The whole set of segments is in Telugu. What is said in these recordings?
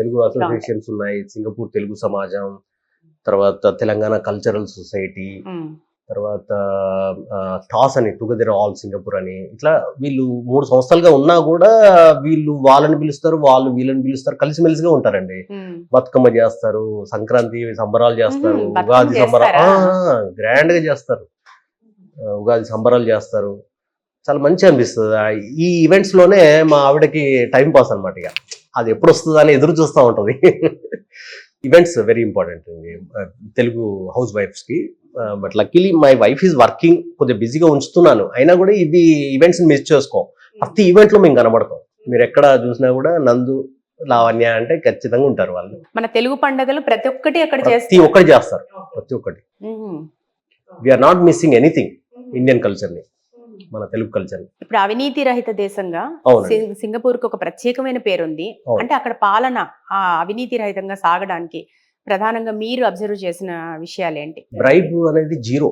తెలుగు అసోసియేషన్స్ ఉన్నాయి, సింగపూర్ తెలుగు సమాజం, తర్వాత తెలంగాణ కల్చరల్ సొసైటీ, తర్వాత టాస్ అని టుగెదర్ ఆల్ సింగపూర్ అని, ఇట్లా వీళ్ళు 3 సంవత్సరాలుగా ఉన్నా కూడా వీళ్ళు వాళ్ళని పిలుస్తారు, వాళ్ళు వీళ్ళని పిలుస్తారు, కలిసిమెలిసిగా ఉంటారండి. బతుకమ్మ చేస్తారు, సంక్రాంతి సంబరాలు చేస్తారు, ఉగాది సంబరాలు గ్రాండ్ గా చేస్తారు, ఉగాది సంబరాలు చేస్తారు. చాలా మంచిగా అనిపిస్తుంది. ఈ ఈవెంట్స్ లోనే మా ఆవిడకి టైం పాస్ అనమాట. ఇక అది ఎప్పుడు వస్తుందా అని ఎదురు చూస్తూ ఉంటుంది. ఈవెంట్స్ వెరీ ఇంపార్టెంట్ అండి తెలుగు హౌస్ వైఫ్స్ కి. But luckily my wife is working, కొద్దిగా బిజీగా ఉంచుతున్నాను, అయినా కూడా ఇవి ఈవెంట్స్ మిస్ చేసుకోం. ప్రతి ఈవెంట్ లో మేము కనబడతాం. మీరు ఎక్కడ చూసినా కూడా నందు, లావణ్య అంటే ఖచ్చితంగా ఉంటారు వాళ్ళు. మన తెలుగు పండుగలు ప్రతి ఒక్కటి అక్కడ ప్రతి ఒక్కటి చేస్తారు, ప్రతి ఒక్కటి. We are not missing anything Indian culture ని, మన తెలుగు కల్చర్. ఇప్పుడు అవినీతి రహిత దేశంగా సింగపూర్ కు ఒక ప్రత్యేకమైన పేరుంది. అంటే అక్కడ పాలన అవినీతి రహితంగా సాగడానికి ప్రధానంగా మీరు అబ్జర్వ్ చేసిన విషయాలు ఏంటి? బ్రైబ్ అనేది జీరో,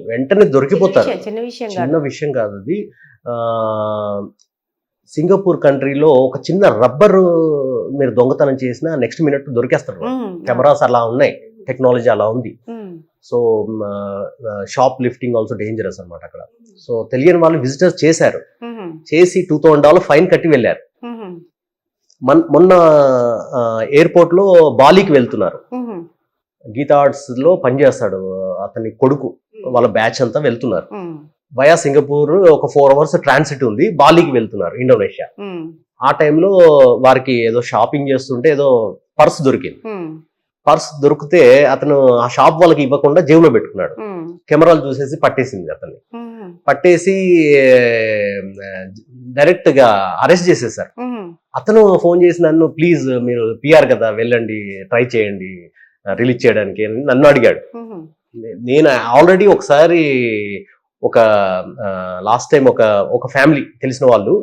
వెంటనే దొరికిపోతారు. చిన్న విషయం కాదు అది. సింగపూర్ కంట్రీలో ఒక చిన్న రబ్బర్ మీరు దొంగతనం చేసినా నెక్స్ట్ మినిట్ దొరికేస్తారు. కెమెరాస్ అలా ఉన్నాయి, టెక్నాలజీ అలా ఉంది. So shop lifting also dangerous అనమాట అక్కడ. సో తెలియని వాళ్ళు విజిటర్స్ చేశారు, చేసి $2,000 ఫైన్ కట్టి వెళ్ళారు. మొన్న ఎయిర్పోర్ట్ లో బాలీకి వెళ్తున్నారు, గీతా ఆర్ట్స్ లో పనిచేస్తాడు అతని కొడుకు, వాళ్ళ బ్యాచ్ అంతా వెళ్తున్నారు వయా సింగపూర్. ఒక 4 hours ట్రాన్సిట్ ఉంది, బాలీకి వెళ్తున్నారు ఇండోనేషియా. ఆ టైంలో వారికి ఏదో షాపింగ్ చేస్తుంటే ఏదో పర్స్ దొరికింది. పర్స్ దొరికితే అతను ఆ షాప్ వాళ్ళకి ఇవ్వకుండా జేబులో పెట్టుకున్నాడు. కెమెరాలు చూసేసి పట్టేసింది అతన్ని. పట్టేసి డైరెక్ట్ గా అరెస్ట్ చేసేసారు. అతను ఫోన్ చేసి నన్ను, ప్లీజ్ మీరు పిఆర్ కదా వెళ్ళండి, ట్రై చేయండి రిలీజ్ చేయడానికి అని నన్ను అడిగాడు. నేను ఆల్రెడీ ఒకసారి లాస్ట్ టైం ఒక ఫ్యామిలీ తెలిసిన వాళ్ళు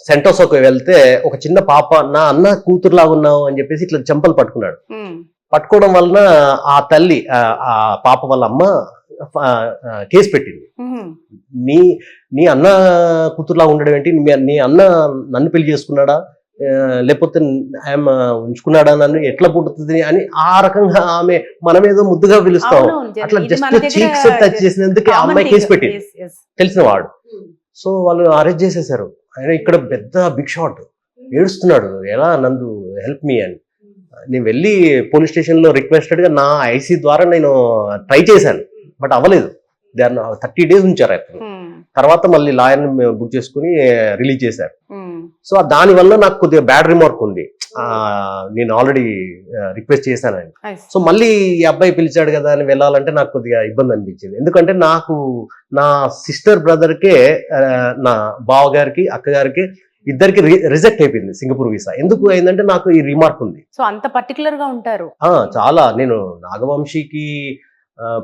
సెంటోసాకు వెళ్తే ఒక చిన్న పాప నా అన్న కూతురులాగా ఉన్నావు అని చెప్పేసి ఇట్లా చెంపలు పట్టుకున్నాడు. పట్టుకోవడం వలన ఆ తల్లి, ఆ పాప వాళ్ళ అమ్మ కేసు పెట్టింది. నీ అన్న కూతురులాగా ఉండడం ఏంటి, నీ అన్న నన్ను పెళ్లి చేసుకున్నాడా లేకపోతే ఆయన ఉంచుకున్నాడా, నన్ను ఎట్లా పుట్టుతుంది అని ఆ రకంగా ఆమె మనమేదో ముద్దుగా పిలుస్తాం, అట్లా జస్ట్ చీక్స్ టచ్ చేసినందుకు ఆ అమ్మాయి కేసు పెట్టింది తెలిసిన వాడు. సో వాళ్ళు అరెస్ట్ చేసేసారు. ఆయన ఇక్కడ పెద్ద బిగ్ షాట్ ఏడుస్తున్నాడు, ఎలా నందు హెల్ప్ మీ అని. నేను వెళ్ళి పోలీస్ స్టేషన్ లో రిక్వెస్టెడ్ గా నా ఐసీ ద్వారా నేను ట్రై చేశాను, బట్ అవ్వలేదు. 30 days ఉంచారు అతను. తర్వాత మళ్ళీ లాయర్ని బుక్ చేసుకుని రిలీజ్ చేశారు. సో దాని వల్ల నాకు కొద్దిగా బ్యాడ్ రిమార్క్ ఉంది, నేను ఆల్రెడీ రిక్వెస్ట్ చేశానని. సో మళ్ళీ ఈ అబ్బాయి పిలిచాడు కదా అని వెళ్ళాలంటే నాకు కొద్దిగా ఇబ్బంది అనిపించింది. ఎందుకంటే నాకు నా సిస్టర్ బ్రదర్కే, నా బావగారికి అక్కగారికి ఇద్దరికి రిజెక్ట్ అయిపోయింది సింగపూర్ వీసా. ఎందుకు అయిందంటే నాకు ఈ రిమార్క్ ఉంది. సో అంత పర్టికులర్ గా ఉంటారు. చాలా. నేను నాగవంశీకి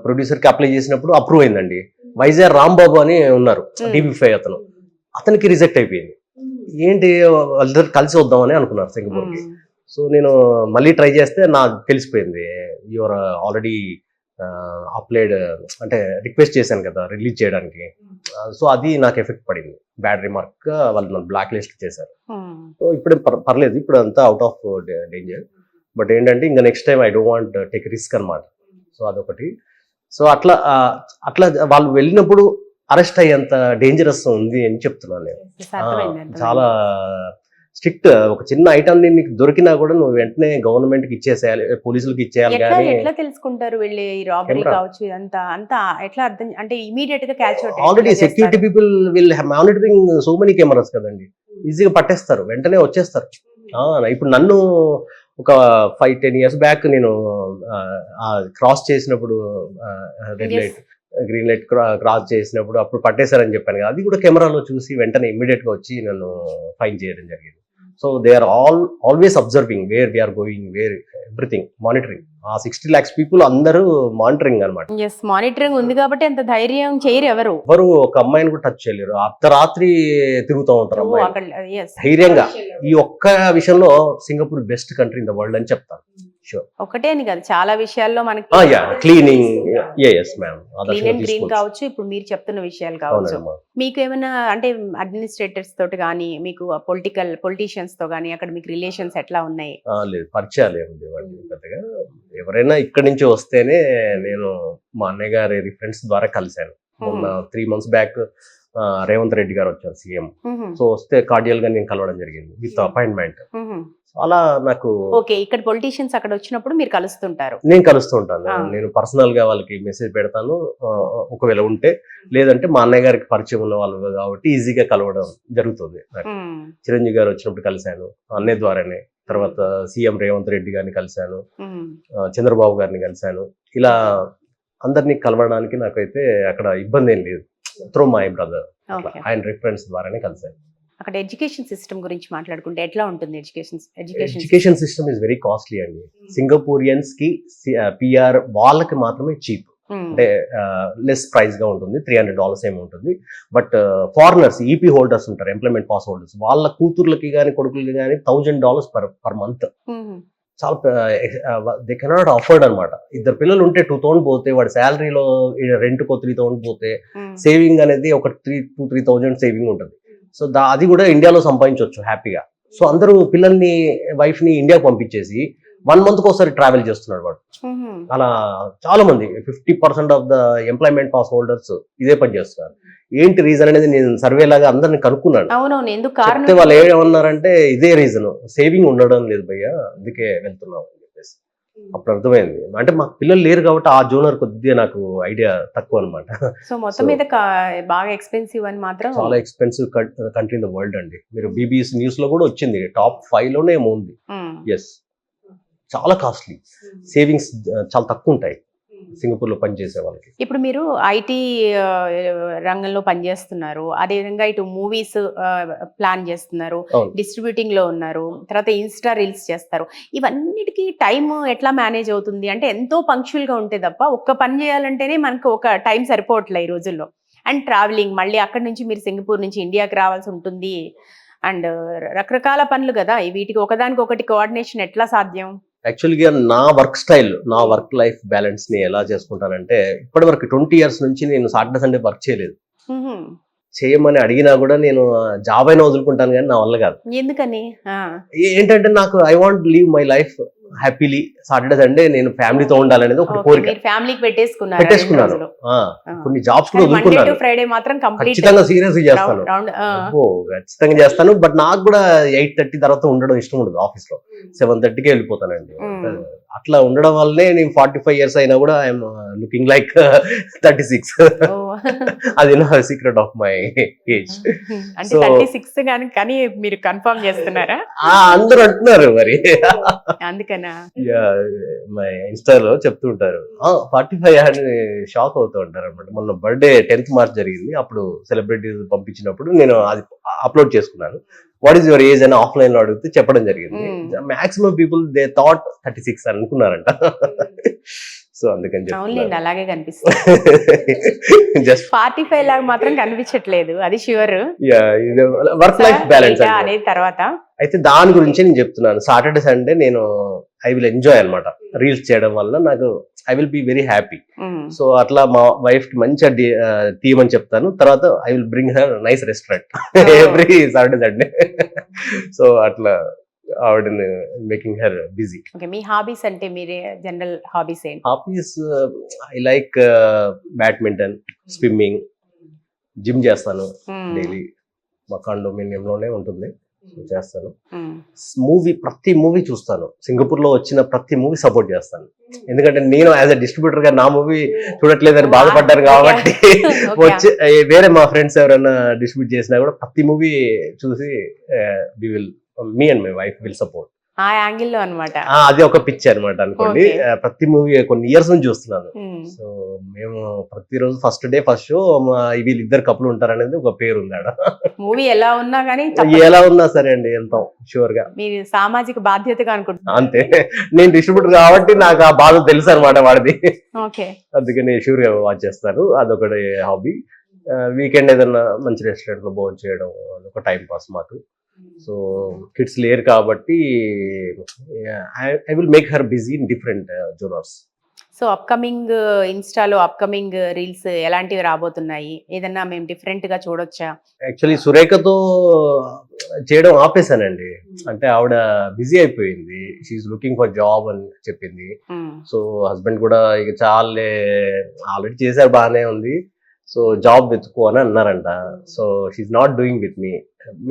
ప్రొడ్యూసర్ కి అప్లై చేసినప్పుడు అప్రూవ్ అయిందండి. వైజాగ్ రాంబాబు అని ఉన్నారు, DB5 అతను, అతనికి రిజెక్ట్ అయిపోయింది. ఏంటి వాళ్ళిద్దరు కలిసి వద్దామని అనుకున్నారు సింగపూర్కి. సో నేను మళ్ళీ ట్రై చేస్తే నాకు తెలిసిపోయింది, యువర్ ఆల్రెడీ అప్లైడ్ అంటే రిక్వెస్ట్ చేశాను కదా రిలీజ్ చేయడానికి. సో అది నాకు ఎఫెక్ట్ పడింది, బ్యాడ్ రిమార్క్ గా వాళ్ళు నన్ను బ్లాక్ లిస్ట్ చేశారు. సో ఇప్పుడు పర్లేదు, ఇప్పుడు అంతా అవుట్ ఆఫ్ డేంజర్. బట్ ఏంటంటే ఇంకా next time I don't want take risk అనమాట. సో అదొకటి. సో అట్లా వాళ్ళు వెళ్ళినప్పుడు అరెస్ట్ అయ్యేంత డేంజరస్ ఉంది అని చెప్తున్నాను నేను. చాలా స్ట్రిక్ట్. ఒక చిన్న ఐటమ్ నీకు దొరికినా కూడా నువ్వు వెంటనే గవర్నమెంట్ కి ఇచ్చేసేయాలి, పోలీసులకు ఇచ్చేయాలి. కానీ ఎట్లా తెలుసుకుంటారు వీళ్ళు రాబరీ కావచ్చు ఇదంతా అంతా ఎట్లా అర్థం, అంటే ఇమీడియట్ గా catch out? Already security people will monitoring so many cameras కదండి, ఈజీగా పట్టేస్తారు, వెంటనే వచ్చేస్తారు. ఇప్పుడు నన్ను ఒక 5-10 years బ్యాక్ నేను క్రాస్ చేసినప్పుడు గ్రీన్ లైట్ క్రాస్ చేసినప్పుడు అప్పుడు పట్టేశారని చెప్పాను కదా, అది కూడా కెమెరాలో చూసి వెంటనే ఇమ్మీడియట్ గా వచ్చి నన్ను ఫైన్ చేయడం జరిగింది. So they are always observing where we are going, where everything monitoring. ఆ 60 lakhs పీపుల్ అందరూ మానిటరింగ్ అనమాట. మానిటరింగ్ ఉంది కాబట్టి ఎంత ధైర్యం చేయరు ఎవరు ఒక అమ్మాయిని కూడా టచ్ చేయలేరు. అర్ధరాత్రి తిరుగుతూ ఉంటారు అమ్మాయి ధైర్యంగా. ఈ ఒక్క విషయంలో Singapore best country in the world అని చెప్తాను. షూర్. ఒకటే అని కాదు, చాలా విషయాల్లో మనకి cleaning, yes ma'am, clean and green కావచ్చు, ఇప్పుడు మీరు చెప్తున్న విషయాలు కావచ్చు. మీకు ఏమైనా అంటే అడ్మినిస్ట్రేటర్స్ తోటి కానీ, మీకు పొలిటీషియన్స్ తో కానీ అక్కడ మీకు రిలేషన్స్ ఎట్లా ఉన్నాయి? లేదు, పరిచయాలు ఏముండేవాడి పెద్దగా. ఎవరైనా ఇక్కడి నుంచి వస్తేనే నేను మా అన్నయ్య గారి ఫ్రెండ్స్ ద్వారా కలిశాను. మొన్న 3 months బ్యాక్ రేవంత్ రెడ్డి గారు వచ్చారు, సీఎం. సో వస్తే కార్డియల్ గా నేను కలవడం జరిగింది విత్ అపాయింట్మెంట్. అలా నాకు ఓకే, ఇక్కడ పొలిటీషియన్స్ అక్కడ వచ్చినప్పుడు మీరు కలుస్తుంటారు? నేను కలుస్తూ ఉంటాను. నేను పర్సనల్ గా వాళ్ళకి మెసేజ్ పెడతాను ఒకవేళ ఉంటే, లేదంటే మా అన్నయ్య గారికి పరిచయం ఉన్న వాళ్ళు కాబట్టి ఈజీగా కలవడం జరుగుతుంది. చిరంజీవి గారు వచ్చినప్పుడు కలిశాను అన్నయ్య ద్వారానే. తర్వాత సీఎం రేవంత్ రెడ్డి గారిని కలిశాను, చంద్రబాబు గారిని కలిశాను. ఇలా అందరినీ కలవడానికి నాకైతే అక్కడ ఇబ్బంది ఏం లేదు. త్రూ మై బ్రదర్, ఆయన రిఫరెన్స్ ద్వారానే కలిశాను. అక్కడ ఎడ్యుకేషన్ సిస్టమ్ గురించి మాట్లాడుకుంటే ఎట్లా ఉంటుంది? Education system is very costly అండి. సింగపూరియన్స్ కి పిఆర్ వాళ్ళకి మాత్రమే చీప్, అంటే లెస్ ప్రైస్ గా ఉంటుంది. $300 ఏమి ఉంటుంది. బట్ ఫారినర్స్, ఈపీ హోల్డర్స్ ఉంటారు, ఎంప్లాయ్మెంట్ పాస్ హోల్డర్స్, వాళ్ళ కూతుర్లకి కానీ కొడుకులకి కానీ $1,000 పర్ మంత్. చాలా దే కెనాట్ అఫోర్డ్ అనమాట. 2 పిల్లలు ఉంటే 2,000 పోతే, వాడి శాలరీలో రెంట్ కో 3,000 పోతే, సేవింగ్ అనేది ఒక 3,000 సేవింగ్ ఉంటుంది. సో అది కూడా ఇండియాలో సంపాదించవచ్చు హ్యాపీగా. సో అందరూ పిల్లల్ని, వైఫ్ ని ఇండియాకి పంపించేసి 1 month ఒకసారి ట్రావెల్ చేస్తున్నాడు వాడు. అలా చాలా మంది 50% of the employment pass holders ఇదే పని చేస్తున్నారు. ఏంటి రీజన్ అనేది నేను సర్వే లాగా అందరిని కనుక్కున్నాను. చెప్తే వాళ్ళు ఏమన్నారంటే ఇదే రీజన్, సేవింగ్ ఉండడం లేదు భయ్యా, అందుకే వెళ్తున్నాం అని చెప్పేసి. అప్పుడు అర్థమైంది. అంటే మా పిల్లలు లేరు కాబట్టి ఆ జోనర్ కొద్దిగా నాకు ఐడియా తక్కువ అనమాట. సో మొత్తం మీద బాగా ఎక్స్పెన్సివ్ అని మాత్రం, చాలా expensive country in the world అండి. మీరు బీబీసీ న్యూస్ లో కూడా వచ్చింది, top 5 లోనే ఏమో ఉంది. ఎస్, చాలా కాస్ట్లీ. సేవింగ్స్ చాలా తక్కువ ఉంటాయి సింగపూర్ లో పనిచేసే వాళ్ళకి. ఇప్పుడు మీరు ఐటీ రంగంలో పనిచేస్తున్నారు, అదేవిధంగా ఇటు మూవీస్ ప్లాన్ చేస్తున్నారు, డిస్ట్రిబ్యూటింగ్ లో ఉన్నారు, తర్వాత ఇన్స్టా రీల్స్ చేస్తారు. ఇవన్నిటికీ టైం ఎట్లా మేనేజ్ అవుతుంది? అంటే ఎంతో పంక్చువల్ గా ఉంటే తప్ప ఒక్క పని చేయాలంటేనే మనకు ఒక టైం సరిపోవట్లే ఈ రోజుల్లో. అండ్ ట్రావెలింగ్, మళ్ళీ అక్కడ నుంచి మీరు సింగపూర్ నుంచి ఇండియాకి రావాల్సి ఉంటుంది. అండ్ రకరకాల పనులు కదా, వీటికి ఒకదానికి ఒకటి కోఆర్డినేషన్ ఎట్లా సాధ్యం? యాక్చువల్గా నా వర్క్ స్టైల్, నా వర్క్ లైఫ్ బ్యాలెన్స్ ని ఎలా చేసుకుంటానంటే, ఇప్పటి వరకు 20 years నుంచి నేను సాటర్డే సండే వర్క్ చేయలేదు. చేయమని అడిగినా కూడా నేను జాబ్ అయినా వదులుకుంటాను, కానీ నా వల్ల కాదు. ఎందుకని? ఏంటంటే నాకు I want leave my life happily. Saturday Sunday నేను ఫ్యామిలీతో ఉండాలనేది ఒక కోరిక. ఫ్యామిలీకి పెట్టేసుకున్నాను. కొన్ని జాబ్స్ కూడా వదులుకున్నాను. ఫ్రైడే మాత్రం ఖచ్చితంగా సీరియస్ చేస్తాను, ఖచ్చితంగా చేస్తాను. బట్ నాకు కూడా 8:30 తర్వాత ఉండడం ఇష్టం ఉండదు. ఆఫీస్ లో 7:30కే వెళ్ళిపోతానండి. అట్లా ఉండడం వల్లనే నేను 45 years అయినా కూడా ఐఎమ్ లుకింగ్ లైక్ 36. అది నా సీక్రెట్ ఆఫ్ మై ఏజ్. అంటే 36 కానీ మీరు కన్ఫర్మ్ చేస్తున్నారా? అందరూ అంటున్నారు మరి, అందుకనా మై ఇన్స్టాలో చెప్తుంటారు 45 అని షాక్ అవుతూ ఉంటారు అనమాట. మొన్న బర్త్డే 10th March జరిగింది. అప్పుడు సెలబ్రిటీస్ పంపించినప్పుడు నేను అది అప్లోడ్ చేసుకున్నాను. వాట్ ఈస్ యువర్ ఏజ్ అని ఆఫ్లైన్ లో అడిగితే చెప్పడం జరిగింది. మాక్సిమం పీపుల్ దే థాట్ 36 అని అనుకున్నారంట. సో అందుకని చెప్పి అలాగే కనిపిస్తుంది. జస్ట్ 45 లాగా మాత్రం కనిపించట్లేదు, అది ష్యూర్. వర్క్ లైఫ్ బ్యాలెన్స్ అనేది తర్వాత అయితే దాని గురించి నేను చెప్తున్నాను. సాటర్డే సండే నేను ఐ విల్ ఎంజాయ్ అనమాట. రీల్స్ చేయడం వల్ల నాకు I will be very happy. So అట్లా మా వైఫ్ కి మంచిగా తీయమని చెప్తాను. తర్వాత I will bring her nice restaurant every Saturday Sunday. So అట్లా ఆవిడని మేకింగ్ హర్ బిజీ. మీ హాబీస్ అంటే మీరే జనరల్ హాబీస్ ఏంటి? Hobbies I like badminton, swimming, gym చేస్తాను డైలీ. మా కాండోమినియం లోనే ఉంటుంది, చేస్తాను. ప్రతి మూవీ చూస్తాను. సింగపూర్ లో వచ్చిన ప్రతి మూవీ సపోర్ట్ చేస్తాను. ఎందుకంటే నేను యాజ్ అ డిస్ట్రిబ్యూటర్ గా నా మూవీ చూడట్లేదని బాధపడ్డాను కాబట్టి వచ్చి వేరే మా ఫ్రెండ్స్ ఎవరైనా డిస్ట్రిబ్యూట్ చేసినా కూడా ప్రతి మూవీ చూసి me and my wife will support. ఆ యాంగిల్ లో అన్నమాట. అది ఒక పిచ్ అనమాట అనుకోండి. ప్రతి మూవీ కొన్ని ఇయర్స్ నుంచి చూస్తున్నాను. సో మేము ప్రతిరోజు ఫస్ట్ డే ఫస్ట్ షో వీళ్ళిద్దరు కపుల్ ఉంటారు అనేది ఒక పేరు ఉంది ఆడ. మూవీ ఎలా ఉన్నా కానీ, ఎలా ఉన్నా సరే అండి వెళ్తాం షూర్ గా. మీరు సామాజిక బాధ్యతగా అనుకుంటున్నారు. అంతే, నేను డిస్ట్రిబ్యూటర్ కాబట్టి నాకు ఆ బాధ తెలుసు అనమాట వాడిది. అందుకని షూర్ గా వాచ్ చేస్తాను. అదొకటి హాబీ. వీకెండ్ ఏదైనా మంచి రెస్టారెంట్ లో భోజనం చేయడం అదొక టైం పాస్ మాకు. సో కిడ్స్ లేరు కాబట్టి I will make her busy in different genres. So upcoming ఇన్స్టాలో అప్కమింగ్ రీల్స్ ఎలాంటివి రాబోతున్నాయి? ఏదన్నా మేము డిఫరెంట్ గా చూడొచ్చా? యాక్చువల్లీ సురేఖతో చేయడం ఆపేశానండి. అంటే ఆవిడ బిజీ అయిపోయింది, షీఈ్ లుకింగ్ ఫర్ జాబ్ అని చెప్పింది. సో హస్బెండ్ కూడా ఇక చాలే, ఆల్రెడీ చేశారు బాగానే ఉంది, సో జాబ్ వెతుకో అని అన్నారంట. So she's not doing with me.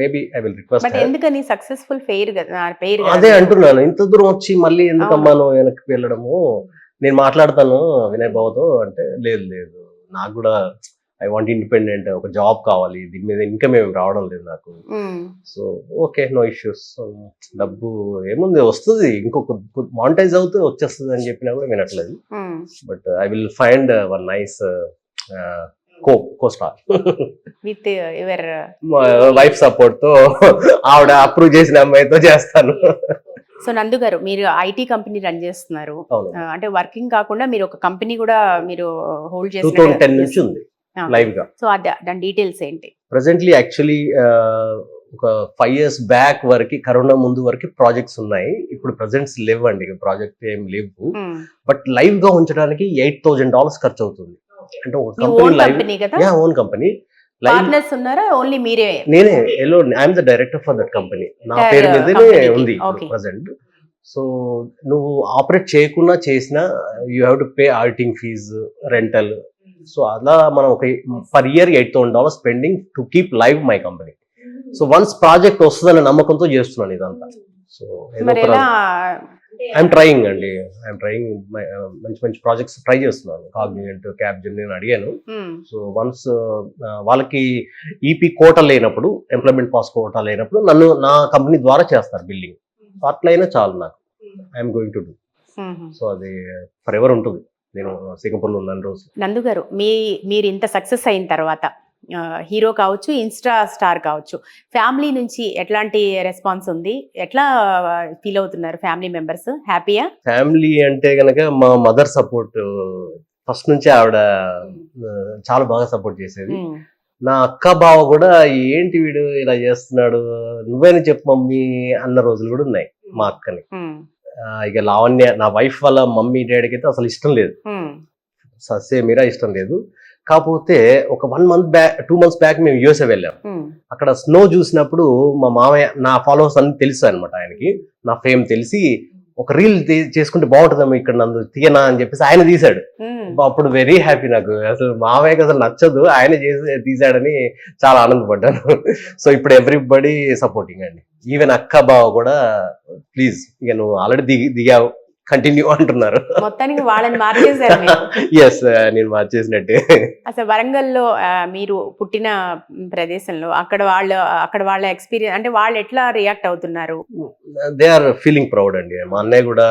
Maybe I will request. But ఎందుకని సక్సెస్ఫుల్ ఫెయిర్ కదా, పేరు అదే అంటున్నాను, ఇంత దూరం వచ్చి మళ్ళీ ఎందుకమ్మా నువ్వు వెనక్కి వెళ్ళడము, నేను మాట్లాడతాను వినయ్ బాబుతో అంటే, లేదు లేదు నాకు కూడా ఐ వాంట్ ఇండిపెండెంట్, ఒక జాబ్ కావాలి, దీని మీద ఇన్కమ్ ఏమి రావడం లేదు నాకు. సో ఓకే, నో ఇష్యూస్, డబ్బు ఏముంది వస్తుంది, ఇంకొక మానిటైజ్ అవుతూ వచ్చేస్తుంది అని చెప్పినా కూడా వినట్లేదు. But I will find one nice co-star with your wife support తో, ఆవిడ అప్రూవ్ చేసిన అమ్మాయితో చేస్తాను. సో నందు గారు, మీరు ఐటీ కంపెనీ రన్ చేస్తున్నారు, అంటే వర్కింగ్ కాకుండా మీరు ఒక కంపెనీ కూడా మీరు హోల్డ్ 2010 నుంచి ఉంది లైవ్ గా. సో దాని డీటెయిల్స్ ఏంటి? ప్రెసెంట్లీ యాక్చువల్లీ ఒక 5 years బ్యాక్ వరకు, కరోనా ముందు వరకు ప్రాజెక్ట్స్ ఉన్నాయి. ఇప్పుడు ప్రెసెంట్స్ లేవండి, ప్రాజెక్ట్ ఏం లేవు. బట్ లైవ్ గా ఉంచడానికి $8,000 ఖర్చు అవుతుంది. అంటే ఒక company live, own company. Partners ఉన్నారా, ఓన్లీ మీరే? నేనే alone, I'm the director for that company. నా పేరు మీదనే ఉంది ప్రెసెంట్. సో నువ్వు ఆపరేట్ చేయకుండా చేసినా you have to pay auditing fees, rental. So అలా మనం ఒక per year $8,000 spending to keep live my company. So once project వస్తుందనే నమ్మకంతో చేస్తున్నాను ఇదంతా. సో ఐఎమ్ ట్రయింగ్ అండి, ఐఎమ్ ట్రయింగ్ మంచి మంచి ప్రాజెక్ట్స్ ట్రై చేస్తున్నాను. కాగ్నిజెంట్, క్యాప్జెమిని నేను అడిగాను. సో వన్స్ వాళ్ళకి ఈపీ కోటా లేనప్పుడు, ఎంప్లాయ్మెంట్ పాస్ కోటా లేనప్పుడు నన్ను నా కంపెనీ ద్వారా చేస్తారు బిల్డింగ్. అట్లయినా చాలు నాకు, I'm going to do. So అది ఫర్ ఎవర్ ఉంటుంది. నేను సింగపూర్లో ఉన్నాను రోజు. నందు గారు, మీరు ఇంత సక్సెస్ అయిన తర్వాత, హీరో కావచ్చు, ఇన్స్టా స్టార్ కావచ్చు, ఫ్యామిలీ నుంచి ఎట్లాంటి రెస్పాన్స్ ఉంది? ఎట్లా ఫీల్ అవుతున్నారు ఫ్యామిలీ మెంబర్స్? హ్యాపీయా? ఫ్యామిలీ అంటే గనక మా మదర్ సపోర్ట్ ఫస్ట్ నుంచి, ఆవిడ చాలా బాగా సపోర్ట్ చేసేది. నా అక్క బావ కూడా ఏంటి వీడు ఇలా చేస్తున్నాడు, నువ్వేనా చెప్పు మమ్మీ అన్న రోజులు కూడా ఉన్నాయి మా అక్కని. ఇక లావణ్య, నా వైఫ్ వాళ్ళ మమ్మీ డాడీకి అయితే అసలు ఇష్టం లేదు, ససేమిరా ఇష్టం లేదు. కాకపోతే ఒక 1 month బ్యాక్, 2 months బ్యాక్ మేము యూఎస్ఏ వెళ్ళాం. అక్కడ స్నో చూసినప్పుడు మా మామయ్య, నా ఫాలోవర్స్ అన్ని తెలుసు అనమాట ఆయనకి, నా ఫేమ్ తెలిసి, ఒక రీల్ చేసుకుంటే బాగుంటుందేమో ఇక్కడ నందు తీయనా అని చెప్పేసి ఆయన తీశాడు. అప్పుడు వెరీ హ్యాపీ నాకు. అసలు మామయ్యకి అసలు నచ్చదు, ఆయన తీసాడని చాలా ఆనందపడ్డాను. సో ఇప్పుడు ఎవ్రీబడి సపోర్టింగ్ అండి. ఈవెన్ అక్క బావ కూడా ప్లీజ్ ఇక నువ్వు ఆల్రెడీ దిగావు, కంటిన్యూ అంటున్నారు. మొత్తానికి వాళ్ళని మార్చేశారు. ఎస్, నేను మార్చేసినట్టే. అసలు వరంగల్లో మీరు పుట్టిన ప్రదేశంలో అక్కడ వాళ్ళ ఎక్స్పీరియన్స్ అంటే వాళ్ళు ఎట్లా రియాక్ట్ అవుతున్నారు? దే ఆర్ ఫీలింగ్ ప్రౌడ్ అండి. మా అన్నయ్య కూడా,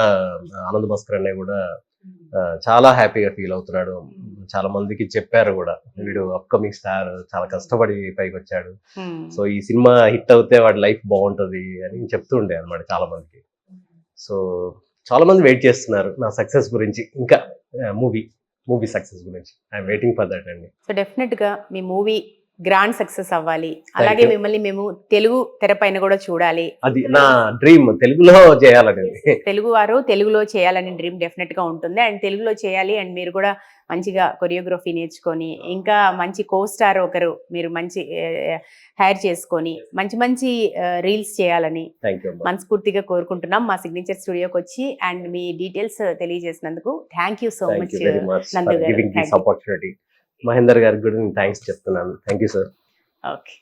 ఆనంద్ భాస్కర్ అన్నయ్య కూడా చాలా హ్యాపీగా ఫీల్ అవుతున్నాడు. చాలా మందికి చెప్పారు కూడా, వీడు అప్కమింగ్ స్టార్, చాలా కష్టపడి పైకి వచ్చాడు, సో ఈ సినిమా హిట్ అవుతే వాడి లైఫ్ బాగుంటది అని చెప్తుండే అనమాట చాలా మందికి. సో చాలా మంది వెయిట్ చేస్తున్నారు నా సక్సెస్ గురించి, ఇంకా మూవీ సక్సెస్ గురించి. ఐఎమ్ వెయిటింగ్ ఫర్ దట్ అండి. సో డెఫినెట్ గా మీ మూవీ గ్రాండ్ సక్సెస్ అవ్వాలి, అలాగే మిమ్మల్ని మేము తెలుగు తెర పైన కూడా చూడాలి. అది నా డ్రీమ్, తెలుగులో చేయాలని. తెలుగు వారు తెలుగులో చేయాలని డ్రీమ్ డెఫినెట్ గా ఉంటుంది. అండ్ తెలుగులో చేయాలి, అండ్ మీరు కూడా మంచిగా కొరియోగ్రఫీ నేర్చుకొని, ఇంకా మంచి కో స్టార్ ఒకరు మీరు మంచి హైర్ చేసుకొని మంచి మంచి రీల్స్ చేయాలని మనస్ఫూర్తిగా కోరుకుంటున్నాం. మా సిగ్నేచర్ స్టూడియోకి వచ్చి అండ్ మీ డీటెయిల్స్ తెలియజేసినందుకు thank you so much Nandu గారు. మహేందర్ గారికి కూడా నేను థ్యాంక్స్ చెప్తున్నాను. Thank you sir. ఓకే.